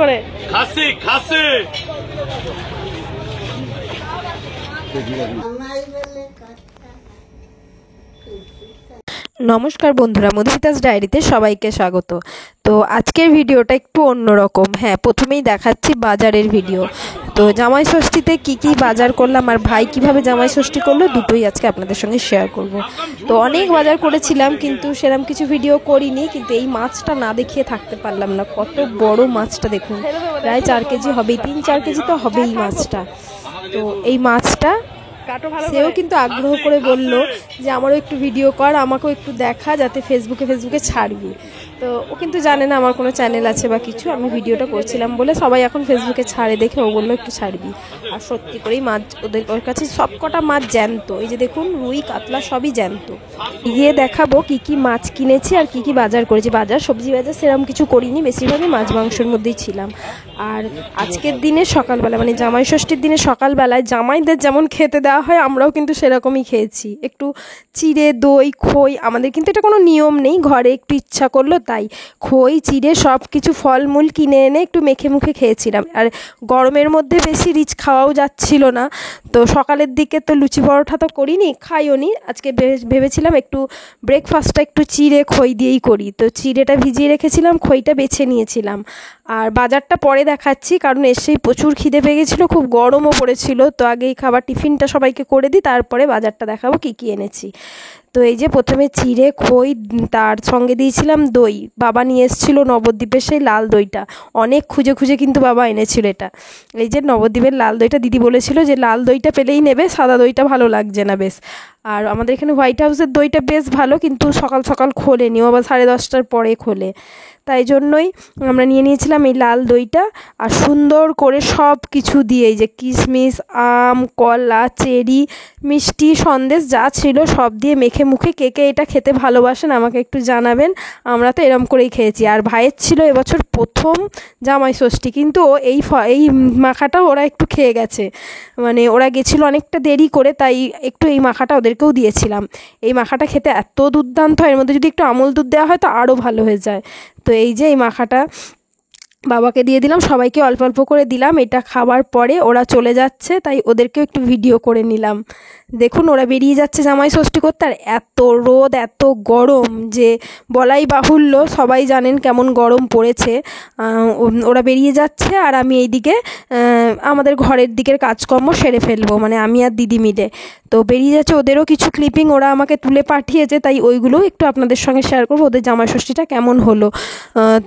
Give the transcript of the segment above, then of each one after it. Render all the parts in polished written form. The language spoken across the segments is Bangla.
খাসি খাসি নমস্কার বন্ধুরা, মধুমিতাস ডায়েরিতে সবাইকে স্বাগত। তো আজকের ভিডিওটা একটু অন্যরকম। হ্যাঁ, প্রথমেই দেখাচ্ছি বাজারের ভিডিও। তো জামাই ষষ্ঠীতে কি কি বাজার করলাম আর ভাই কিভাবে জামাই ষষ্ঠী করলো, দুটোই আজকে আপনাদের সঙ্গে শেয়ার করব। তো অনেক বাজার করেছিলাম, কিন্তু সেরকম কিছু ভিডিও করিনি। কিন্তু এই মাছটা না দেখিয়ে থাকতে পারলাম না। কত বড় মাছটা দেখুন, প্রায় 4 কেজি হবেই, 3-4 কেজি তো হবেই মাছটা। তো এই মাছটা সেও কিন্তু আগ্রহ করে বলল যে আমারও একটু ভিডিও কর, আমাকেও একটু দেখা, যাতে ফেসবুকে ছাড়বি। তো ও কিন্তু জানে না আমার কোনো চ্যানেল আছে বা কিছু। আমি ভিডিওটা করছিলাম বলে সবাই এখন ফেসবুকে ছাড়ে দেখে ও বললো একটু ছাড়বি। আর সত্যি করেই মাছ ওর কাছে সব কটা মাছ জ্যান্ত। এই যে দেখুন, রুই কাতলা সবই জ্যান্ত। গিয়ে দেখাবো কি কি মাছ কিনেছি আর কি কি বাজার করেছি। সবজি বাজার সেরকম কিছু করিনি, বেশিরভাগই মাছ মাংসের মধ্যেই ছিলাম। আর আজকের দিনে সকালবেলা, মানে জামাই ষষ্ঠীর দিনে সকালবেলায় জামাইদের যেমন খেতে দেওয়া হয়, আমরাও কিন্তু সেরকমই খেয়েছি। একটু চিড়ে, দই, খই। আমাদের কিন্তু এটা কোনো নিয়ম নেই, ঘরে একটু ইচ্ছা করলো তাই খই, চিড়ে সব কিছু ফলমূল কিনে এনে একটু মেখে মুখে খেয়েছিলাম। আর গরমের মধ্যে বেশি রিচ খাওয়াও যাচ্ছিল না। তো সকালের দিকে তো লুচি পরোটা তো করিনি, খাইও নি। আজকে ভেবেছিলাম একটু ব্রেকফাস্টটা একটু চিড়ে খই দিয়েই করি। তো চিড়েটা ভিজিয়ে রেখেছিলাম, খইটা বেছে নিয়েছিলাম। আর বাজারটা পরে দেখাচ্ছি, কারণ এসেই প্রচুর খিদে পেয়ে গেছিলো, খুব গরমও পড়েছিল। তো আগেই খাবার টিফিনটা সবাইকে করে দিই, তারপরে বাজারটা দেখাবো কী কী এনেছি। তো এই যে প্রথমে চিড়ে, খই, তার সঙ্গে দিয়েছিলাম দই। বাবা নিয়ে এসেছিলো নবদ্বীপের সেই লাল দইটা। অনেক খুঁজে খুঁজে কিন্তু বাবা এনেছিল এটা। এই যে নবদ্বীপের লাল দইটা, দিদি বলেছিল যে লাল দইটা পেলেই নেবে, সাদা দইটা ভালো লাগছে না বেশ। আর আমাদের এখানে হোয়াইট হাউসের দইটা বেশ ভালো, কিন্তু সকাল সকাল খোলেনি, ও আবার 10:30টার পরে খোলে। তাই জন্যই আমরা নিয়ে নিয়েছিলাম এই লাল দইটা। আর সুন্দর করে সব কিছু দিয়ে, এই যে কিশমিশ, আম, কলা, চেরি, মিষ্টি, সন্দেশ যা ছিল সব দিয়ে মেখে মুখে, কে কে এটা খেতে ভালোবাসেন আমাকে একটু জানাবেন। আমরা তো এরম করেই খেয়েছি। আর ভাইয়ের ছিল এবছর প্রথম জামাই ষষ্ঠী, কিন্তু ও এই মাখাটা ওরা একটু খেয়ে গেছে। মানে ওরা গেছিলো অনেকটা দেরি করে, তাই একটু এই মাখাটা ওদেরকেও দিয়েছিলাম। এই মাখাটা খেতে এত দুর্দান্ত হয়, এর মধ্যে যদি একটু আমুল দুধ দেওয়া হয় তো আরও ভালো হয়ে যায়। তো এই যে এই মাখাটা বাবাকে দিয়ে দিলাম, সবাইকে অল্প অল্প করে দিলাম। এটা খাবার পরে ওরা চলে যাচ্ছে, তাই ওদেরকেও একটু ভিডিও করে নিলাম। দেখুন, ওরা বেরিয়ে যাচ্ছে জামাই ষষ্ঠী করতে। আর এত রোদ, এত গরম যে বলাই বাহুল্য। সবাই জানেন কেমন গরম পড়েছে। ওরা বেরিয়ে যাচ্ছে, আর আমি এইদিকে আমাদের ঘরের দিকের কাজকর্ম সেরে ফেলবো, মানে আমি আর দিদি মিলে। তো বেরিয়ে যাচ্ছে, ওদেরও কিছু ক্লিপিং ওরা আমাকে তুলে পাঠিয়েছে, তাই ওইগুলোও একটু আপনাদের সঙ্গে শেয়ার করবো, ওদের জামাই ষষ্ঠীটা কেমন হলো।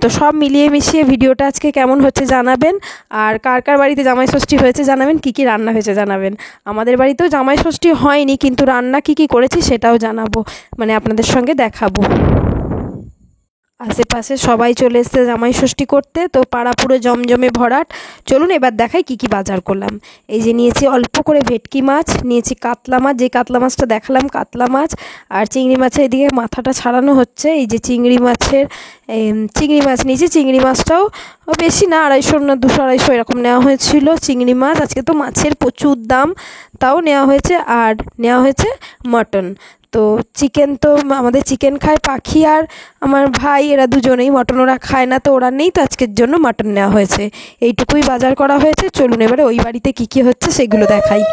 তো সব মিলিয়ে মিশিয়ে ভিডিওটা আজকে কেমন হচ্ছে জানাবেন। আর কার কার বাড়িতে জামাই ষষ্ঠী হয়েছে জানাবেন, কী কী রান্না হয়েছে জানাবেন। আমাদের বাড়িতেও জামাই ষষ্ঠী হয়নি, কিন্তু রান্না কী কী করেছি সেটাও জানাবো, মানে আপনাদের সঙ্গে দেখাবো। আশেপাশে সবাই চলে এসছে জামাই ষষ্ঠী করতে, তো পাড়া পুরো জমজমে ভরাট। চলুন এবার দেখাই কি কি বাজার করলাম। এই যে নিয়েছি অল্প করে ভেটকি মাছ, নিয়েছি কাতলা মাছ, যে কাতলা মাছটা দেখালাম কাতলা মাছ। আর চিংড়ি মাছের এদিকে মাথাটা ছাড়ানো হচ্ছে। এই যে চিংড়ি মাছ নিয়েছি। চিংড়ি মাছটাও বেশি না, 250 না 200-250 এরকম নেওয়া হয়েছিল চিংড়ি মাছ। আজকে তো মাছের প্রচুর দাম, তাও নেওয়া হয়েছে। আর নেওয়া হয়েছে মটন। তো চিকেন তো আমাদের চিকেন খায় পাখি আর আমার ভাই, এরা দুজনেই। মটন ওরা খায় না, তো ওরা নেই, তো আজকের জন্য মটন নেওয়া হয়েছে। এইটুকুই বাজার করা হয়েছে। চলুন এবারে ওই বাড়িতে কী কী হচ্ছে সেগুলো দেখাই।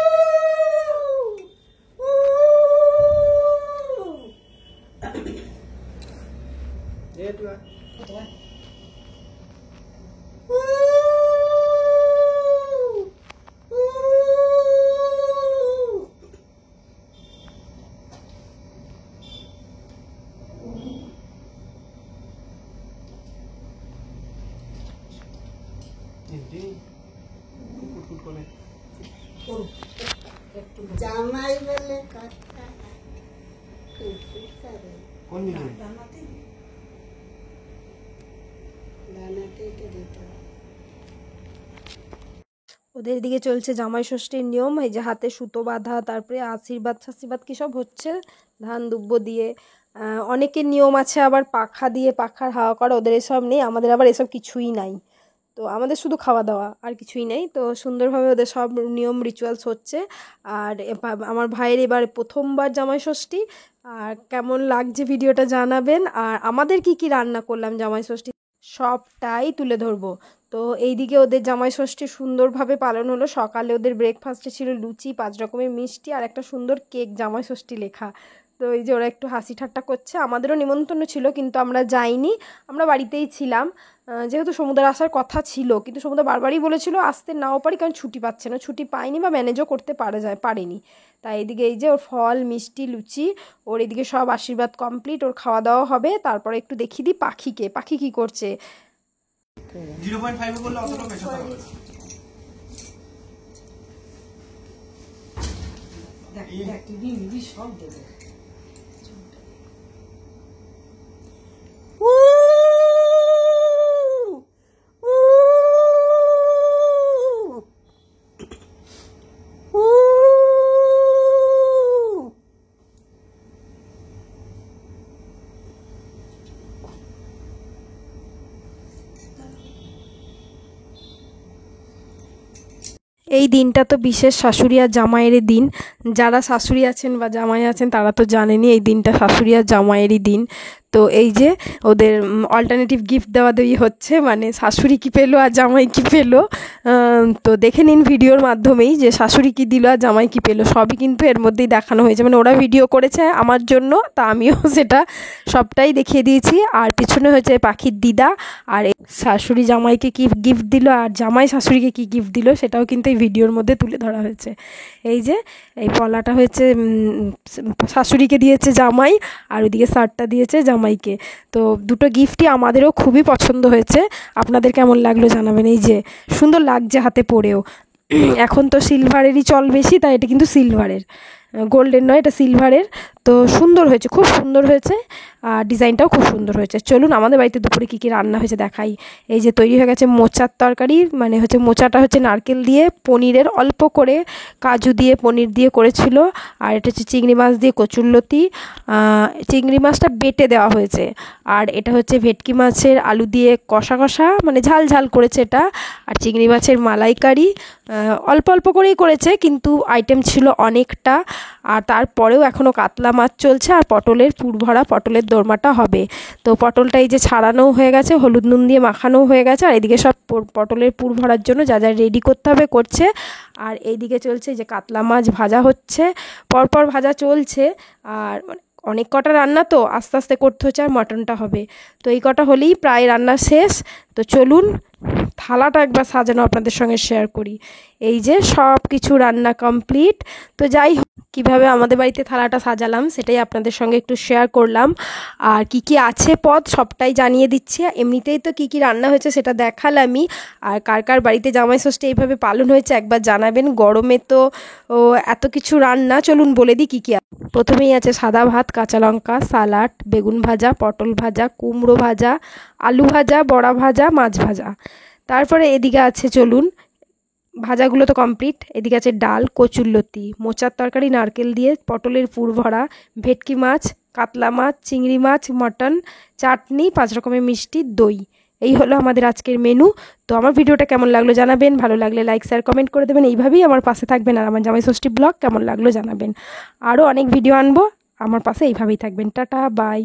জামাই বলে কথা কোন দিকে ওদের দিকে চলছে জামাই ষষ্ঠীর নিয়ম। এই যে হাতে সুতো বাঁধা, তারপরে আশীর্বাদ কী সব হচ্ছে, ধান দুব্ব দিয়ে। অনেকের নিয়ম আছে আবার পাখা দিয়ে পাখার হাওয়া করা, ওদের এসব নেই। আমাদের আবার এসব কিছুই নাই। তো আমাদের শুধু খাওয়া দাওয়া, আর কিছুই নেই। তো সুন্দরভাবে ওদের সব নিয়ম রিচুয়ালস হচ্ছে। আর আমার ভাইয়ের এবার প্রথমবার জামাই ষষ্ঠী। আর কেমন লাগছে ভিডিওটা জানাবেন। আর আমাদের কি কি রান্না করলাম জামাই ষষ্ঠী সবটাই তুলে ধরবো। তো এইদিকে ওদের জামাই ষষ্ঠী সুন্দরভাবে পালন হলো। সকালে ওদের ব্রেকফাস্টে ছিল লুচি, 5 রকমের মিষ্টি আর একটা সুন্দর কেক, জামাই ষষ্ঠী লেখা। তো এই যে ওরা একটু হাসি ঠাট্টা করছে। আমাদেরও নিমন্ত্রণ ছিল কিন্তু আমরা যাইনি, আমরা বাড়িতেই ছিলাম। যেহেতু সমুদ্র আসার কথা ছিল, কিন্তু সমুদ্র বারবারই বলেছিল আসতে নাও পারি, কারণ ছুটি পাচ্ছে না, ছুটি পাইনি বা ম্যানেজও করতে পারেনি। তাই এদিকে এই যে ওর ফল, মিষ্টি, লুচি, ওর এদিকে সব আশীর্বাদ কমপ্লিট, ওর খাওয়া দাওয়া হবে। তারপরে একটু দেখিয়ে দিই পাখিকে, পাখি কি করছে। 0.5 বললে অতটা মেশাতে হবে। দেখ টিভি মিভি সব দেবে। এই দিনটা তো বিশেষ শাশুড়ি আর জামাইয়েরই দিন। যারা শাশুড়ি আছেন বা জামাই আছেন তারা তো জানেনই এই দিনটা শাশুড়ি আর জামাইয়েরই দিন। তো এই যে ওদের অল্টারনেটিভ গিফট দেওয়া হচ্ছে, মানে শাশুড়ি কী পেলো আর জামাই কী পেলো। তো দেখে নিন ভিডিওর মাধ্যমেই যে শাশুড়ি কী দিল আর জামাই কী পেলো, সবই কিন্তু এর মধ্যেই দেখানো হয়েছে। মানে ওরা ভিডিও করেছে আমার জন্য, তা আমিও সেটা সবটাই দেখিয়ে দিয়েছি। আর পিছনে হয়েছে পাখির দিদা, আর শাশুড়ি জামাইকে কী গিফট দিল আর জামাই শাশুড়িকে কী গিফট দিল সেটাও কিন্তু এই ভিডিওর মধ্যে তুলে ধরা হয়েছে। এই যে এই পলাটা হয়েছে শাশুড়িকে দিয়েছে জামাই, আর ওইদিকে শার্টটা দিয়েছে জামাইকে। তো দুটো গিফটই আমাদেরও খুবই পছন্দ হয়েছে। আপনাদের কেমন লাগলো জানাবেন। এই যে সুন্দর লাগছে হাতে পরেও। এখন তো সিলভারেরই চল বেশি, তাই এটা কিন্তু সিলভারের, গোল্ডেন নয়, এটা সিলভারের। তো সুন্দর হয়েছে, খুব সুন্দর হয়েছে, আর ডিজাইনটাও খুব সুন্দর হয়েছে। চলুন আমাদের বাড়িতে দুপুরে কী কী রান্না হয়েছে দেখাই। এই যে তৈরি হয়ে গেছে মোচার তরকারি, মানে হচ্ছে মোচাটা হচ্ছে নারকেল দিয়ে, পনিরের অল্প করে কাজু দিয়ে পনির দিয়ে করেছিল। আর এটা হচ্ছে চিংড়ি মাছ দিয়ে কচুরলতি, চিংড়ি মাছটা বেটে দেওয়া হয়েছে। আর এটা হচ্ছে ভেটকি মাছের আলু দিয়ে কষা কষা, মানে ঝাল ঝাল করেছে এটা। আর চিংড়ি মাছের মালাইকারি অল্প অল্প করেই করেছে, কিন্তু আইটেম ছিল অনেকটা। আর তারপরেও এখনও কাতলা মাছ চলছে, আর পটলের পুরভরা পটলের দোরমাটা হবে। তো পটলটা এই যে ছাড়ানোও হয়ে গেছে, হলুদ নুন দিয়ে মাখানোও হয়ে গেছে। আর এদিকে সব পটলের পুর ভরার জন্য যা যা রেডি করতে হবে করছে। আর এইদিকে চলছে যে কাতলা মাছ ভাজা হচ্ছে, পরপর ভাজা চলছে। আর অনেক কটা রান্না তো আস্তে আস্তে করতে হচ্ছে, আর মটনটা হবে। তো এই কটা হলেই প্রায় রান্না শেষ। তো চলুন থালাটা একবার সাজানো আপনাদের সঙ্গে শেয়ার করি। এই যে সব কিছু রান্না কমপ্লিট। তো যাই হোক, কীভাবে আমাদের বাড়িতে থালাটা সাজালাম সেটাই আপনাদের সঙ্গে একটু শেয়ার করলাম। আর কি কি আছে পদ সবটাই জানিয়ে দিচ্ছি। এমনিতেই তো কি কি রান্না হয়েছে সেটা দেখালামই। আর কার কার বাড়িতে জামাই ষষ্ঠী এইভাবে পালন হয়েছে একবার জানাবেন। গরমে তো এত কিছু রান্না, চলুন বলে দিই কী কী। প্রথমেই আছে সাদা ভাত, কাঁচা লঙ্কা, সালাড, বেগুন ভাজা, পটল ভাজা, কুমড়ো ভাজা, আলু ভাজা, বড়া ভাজা, মাছ ভাজা। তারপরে এদিকে আছে, চলুন ভাজাগুলো তো কমপ্লিট, এদিকে আছে ডাল, কচুরলতি, মোচার তরকারি নারকেল দিয়ে, পটলের পুর ভরা, ভেটকি মাছ, কাতলা মাছ, চিংড়ি মাছ, মটন, চাটনি, 5 রকমের মিষ্টি, দই। এই হলো আমাদের আজকের মেনু। তো আমার ভিডিওটা কেমন লাগলো জানাবেন, ভালো লাগলে লাইক শেয়ার কমেন্ট করে দেবেন। এইভাবেই আমার পাশে থাকবেন, আর আমার জামাই ষষ্ঠী ব্লগ কেমন লাগলো জানাবেন। আরও অনেক ভিডিও আনবো, আমার পাশে এইভাবেই থাকবেন। Tata, by.